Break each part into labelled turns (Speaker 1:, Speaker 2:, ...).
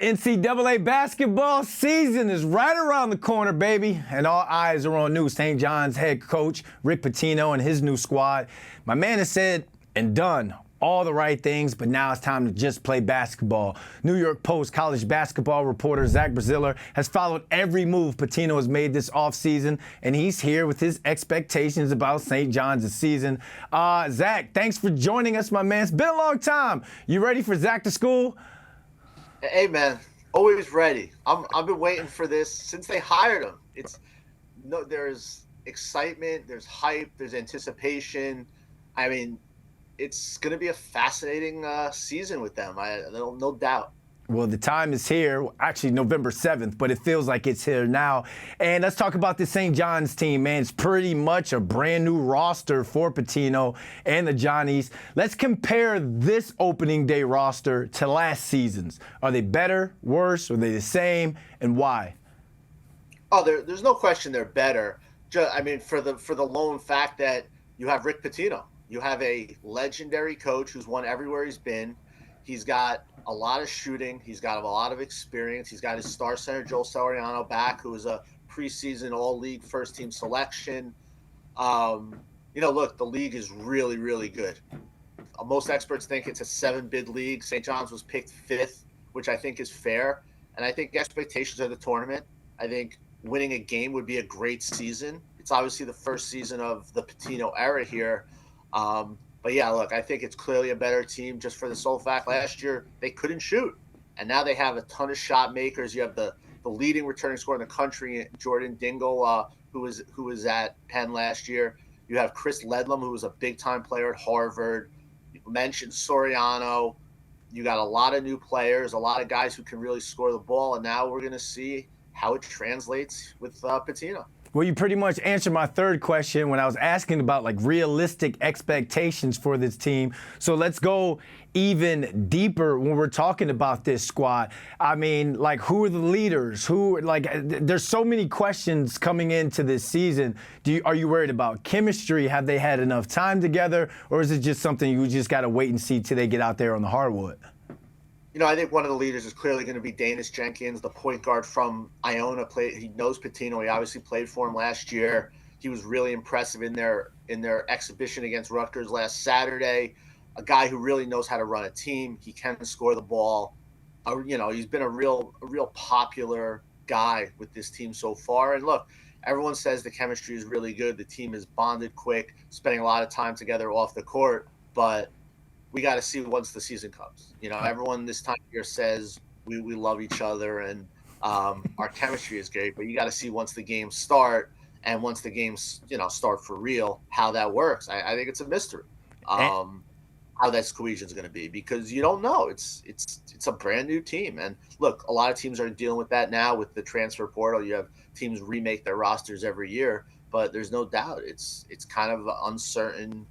Speaker 1: NCAA basketball season is right around the corner, baby, and all eyes are on new St. John's head coach Rick Pitino and his new squad. My man has said and done all the right things, but now it's time to just play basketball. New York Post college basketball reporter Zach Braziller has followed every move Pitino has made this offseason, and he's here with his expectations about St. John's this season. Zach, thanks for joining us, my man. It's been a long time. You ready for Zach to school?
Speaker 2: Hey, man, always ready. I've been waiting for this since they hired him. There's excitement, there's hype, there's anticipation. I mean, it's going to be a fascinating season with them. No doubt.
Speaker 1: Well, the time is here, actually November 7th, but it feels like it's here now. And let's talk about the St. John's team, man. It's pretty much a brand new roster for Pitino and the Johnnies. Let's compare this opening day roster to last season's. Are they better, worse, are they the same, and why?
Speaker 2: Oh, there's no question they're better. I mean, for the lone fact that you have Rick Pitino. You have a legendary coach who's won everywhere he's been. He's got a lot of shooting. He's got a lot of experience. He's got his star center, Joel Serano, back, who was a preseason all-league first-team selection. Look, the league is really, really good. Most experts think it's a 7-bid league. St. John's was picked 5th, which I think is fair. And I think expectations of the tournament. I think winning a game would be a great season. It's obviously the first season of the Pitino era here. But yeah, look, I think it's clearly a better team just for the sole fact last year they couldn't shoot. And now they have a ton of shot makers. You have the leading returning scorer in the country, Jordan Dingle, who was at Penn last year. You have Chris Ledlam, who was a big-time player at Harvard. You mentioned Soriano. You got a lot of new players, a lot of guys who can really score the ball. And now we're going to see how it translates with Pitino.
Speaker 1: Well, you pretty much answered my third question when I was asking about realistic expectations for this team. So let's go even deeper when we're talking about this squad. I mean, who are the leaders? There's so many questions coming into this season. Are you worried about chemistry? Have they had enough time together? Or is it just something you just got to wait and see till they get out there on the hardwood?
Speaker 2: I think one of the leaders is clearly going to be Danis Jenkins, the point guard from Iona. He knows Pitino. He obviously played for him last year. He was really impressive in their exhibition against Rutgers last Saturday. A guy who really knows how to run a team. He can score the ball. He's been a real popular guy with this team so far. And look, everyone says the chemistry is really good. The team is bonded quick, spending a lot of time together off the court. But we got to see once the season comes. Everyone this time of year says we love each other and our chemistry is great, but you got to see once the games start and once the games, start for real, how that works. I think it's a mystery how that cohesion is going to be because you don't know. It's a brand new team. And look, a lot of teams are dealing with that now with the transfer portal. You have teams remake their rosters every year, but there's no doubt it's kind of an uncertain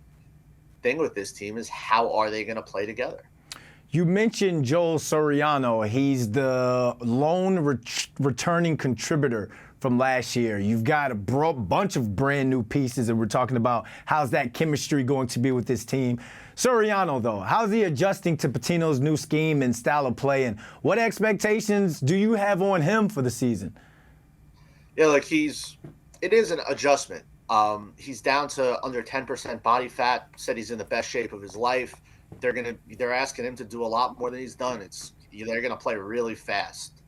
Speaker 2: thing with this team is how are they going to play together.
Speaker 1: You mentioned Joel Soriano. He's the lone returning contributor from last year. You've got a bunch of brand new pieces, and we're talking about how's that chemistry going to be with this team. Soriano, though, how's he adjusting to Pitino's new scheme and style of play, and what expectations do you have on him for the season?
Speaker 2: Yeah, it is an adjustment. He's down to under 10% body fat, said he's in the best shape of his life. They're asking him to do a lot more than he's done. They're going to play really fast.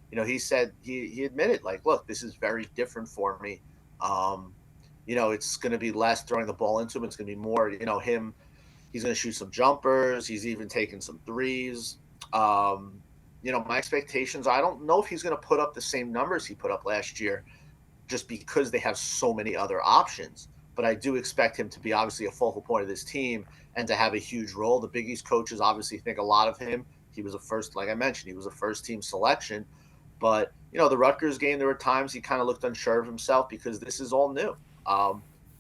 Speaker 2: He said, he admitted, look, this is very different for me. It's going to be less throwing the ball into him. It's going to be more, he's going to shoot some jumpers. He's even taking some threes. My expectations, I don't know if he's going to put up the same numbers he put up last year, just because they have so many other options. But I do expect him to be obviously a focal point of this team and to have a huge role. The Big East coaches obviously think a lot of him. He was like I mentioned, he was a first-team selection. But, the Rutgers game, there were times he kind of looked unsure of himself because this is all new.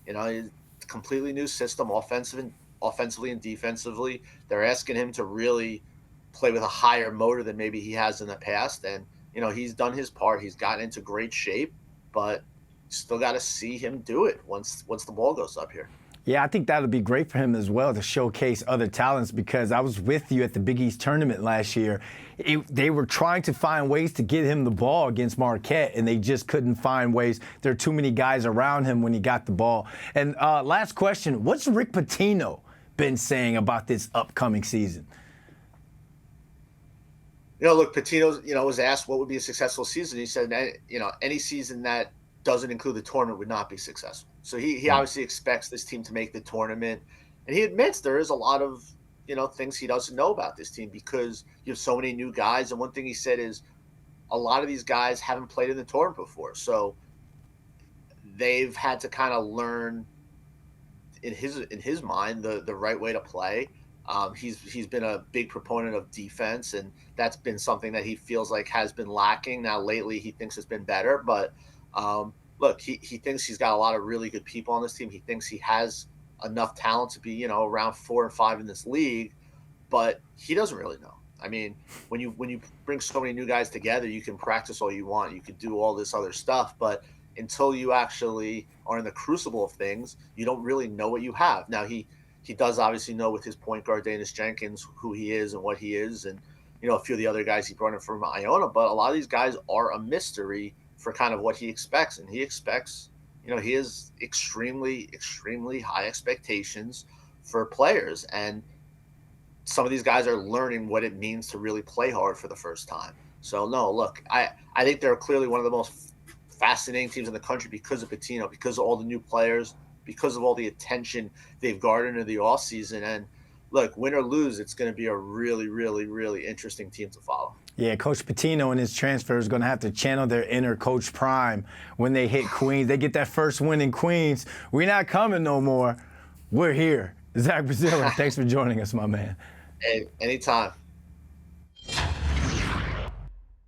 Speaker 2: It's a completely new system, offensively and defensively. They're asking him to really play with a higher motor than maybe he has in the past. And, he's done his part. He's gotten into great shape. But still got to see him do it once the ball goes up here.
Speaker 1: Yeah, I think that would be great for him as well to showcase other talents, because I was with you at the Big East tournament last year. They were trying to find ways to get him the ball against Marquette, and they just couldn't find ways. There are too many guys around him when he got the ball. And last question, what's Rick Pitino been saying about this upcoming season?
Speaker 2: Look, Pitino, was asked what would be a successful season. He said, any season that doesn't include the tournament would not be successful. So he obviously expects this team to make the tournament. And he admits there is a lot of, things he doesn't know about this team because you have so many new guys. And one thing he said is a lot of these guys haven't played in the tournament before. So they've had to kind of learn in his mind the right way to play. He's been a big proponent of defense, and that's been something that he feels like has been lacking. Now lately he thinks it's been better, but look, he thinks he's got a lot of really good people on this team. He thinks he has enough talent to be, around 4 and 5 in this league, but he doesn't really know. I mean, when you bring so many new guys together, you can practice all you want. You can do all this other stuff, but until you actually are in the crucible of things, you don't really know what you have. Now he does obviously know with his point guard, Danis Jenkins, who he is and what he is, and, a few of the other guys he brought in from Iona, but a lot of these guys are a mystery for kind of what he expects. And he expects, he has extremely, extremely high expectations for players. And some of these guys are learning what it means to really play hard for the first time. So, no, look, I think they're clearly one of the most fascinating teams in the country because of Pitino, because of all the new players, because of all the attention they've garnered in the offseason. And look, win or lose, it's going to be a really, really, really interesting team to follow.
Speaker 1: Yeah, Coach Pitino and his transfer is going to have to channel their inner Coach Prime when they hit Queens. They get that first win in Queens. We're not coming no more. We're here. Zach Brazilian, thanks for joining us, my man.
Speaker 2: Hey, anytime.